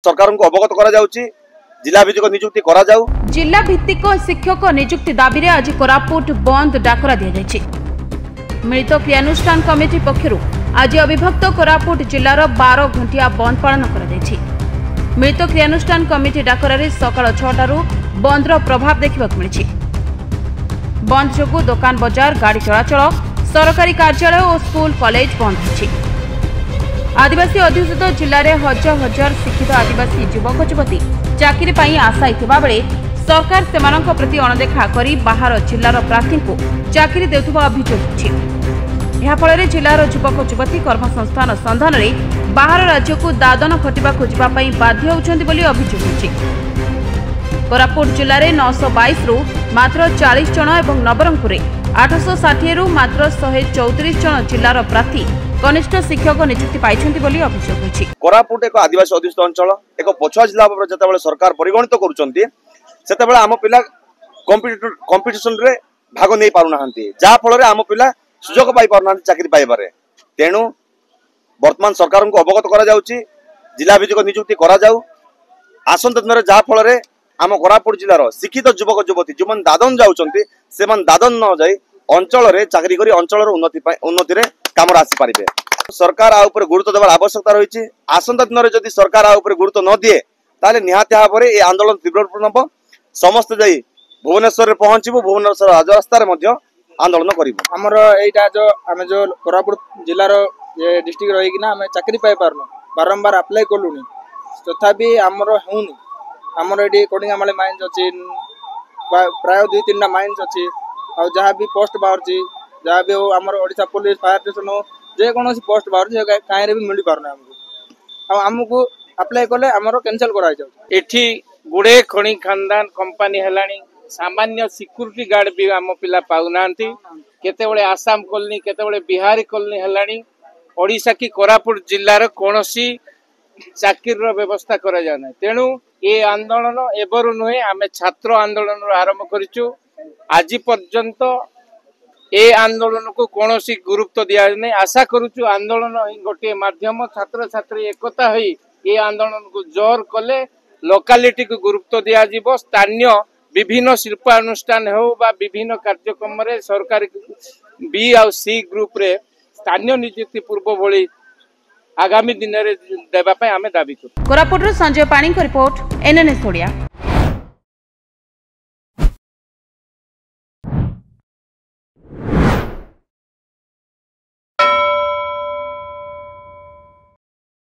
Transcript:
सरकार को अवगत करा जाउची जिला भित्तिक नियुक्ति करा जाउ। जिला भित्तिक शिक्षक नियुक्ति दाबी रे आज कोरापुट बंद डाकरा दिया जायछि। मिलित क्रियानुष्ठान कमिटी पक्षरु आज अविभक्त कोरापुट जिलार 12 घंटिया बंद पालन करा जायछि। मिलित क्रियानुष्ठान कमिटी डाकरा रे सकाळ 6टारू बंदर प्रभाव देखिबाक मिलिछि। बंद जोगु दुकान बाजार गाड़ी चलाचल सरकारी कार्यालय और स्कूल कॉलेज बंद होछि। आदिवासी अध्युषित जिले में हजार हजार शिक्षित आदिवासी युवक युवती चाकरी पाई आशायी थिबा बेले सरकार सेमानक प्रति अणदेखा करी बाहर जिलार प्रार्थी को चाकरी देउथबा अभियोग होछि। एहा फଳରେ जिलार युवक युवती कर्मसंस्थान संधान में बाहर राज्य को दादन खटिबा खोजिबा पई बाध्य होउछन्ति बोली अभियोग होछि। कोरापुट जिले में 922 रु मात्र 40 जन और नवरंगपुर 860 रु मात्र 134 जन जिलार प्रार्थी कनिष्ठ शिक्षक नियुक्ति पाइछन्ति बोली अभियोग होछि। कोरापुट एक आदिवासी अध्युषित अंचल एक पछुआ जिला भाव जेतेबेले सरकार परिगणित करूछन्ति सेतेबेले आम पिला कंपिटिशन रे भाग नै पारु नाहंती जा फଳରେ आम पिला सुजोग पाई पारु नाहंती चाकरी पाइबारे। तेणु वर्तमान सरकार को अवगत करा जाउची जिला भित्तिक नियुक्ति करा जाउ। आसंत दिन जा फଳରେ आम कोरापुट जिलार शिक्षित युवक युवती जो दादन जाउछन्ति सेमान दादन न जाई अंचल रे चाकरी करी अंचल उन्नति रे काम आसी पारिबे। सरकार आ ऊपर गुरुत्व देवार आवश्यकता रही। आसंता दिन में जदि सरकार आ ऊपर गुरुत्व न दिए ताले निहाती भाव में ये आंदोलन तीव्र हम समस्त जाई भुवनेश्वर पहुंचबू भुवनेश्वर राजरास्तार आंदोलन करूँ। आमर एटा जो आम जो कोरापुट जिलार ये डिस्ट्रिक्ट रही आम चाकरी पाई पारनु बारंबार अप्लाई कलुनी तथापि आमर होनी। आमर ये कोडिंगामाली माइन्स अच्छी प्राय 2-3टा माइन्स अच्छी और जहाँ भी पोस्ट बाहर जहाँ भी हो आमर ओडिशा पुलिस फायर स्टेशन हो जेकोसी पोस्ट बाहर कहीं भी मिल पारना आमको अप्लाई कले आमर कैंसल करा एठी गुड़े खणी खानदान कंपनी हेलानी सामान्य सिक्यूरिटी गार्ड भी आम पिला पाउनांती केतेबेले आसाम कॉलोनी केतेबेले बिहारी कॉलोनी हेलानी ओडिशा की कोरापुट जिल्लार कोनोसी चाकरीर व्यवस्था करा जाना। तेणु ये आंदोलन एबरु नुहे आम छात्र आंदोलन आरंभ करिचु। आज पर्यंत ए आंदोलन को कौनसी गुरुत्व दिया नहीं। आशा करुचु आंदोलन गोटे माध्यम छात्र छात्री एकता होई ये आंदोलन को जोर कले लोकालिटी को गुरुत्व दिया जीवो। स्थानीय विभिन्न शिल्पानुष्ठान हो बा विभिन्न कार्यक्रम रे सरकार बी और सी ग्रुप रे स्थानीय नियुक्ति पूर्व भली आगामी दिन रे देबा पय आमे दाबी करू। कोरापुट संजय पाणी को रिपोर्ट NNS ओडिया।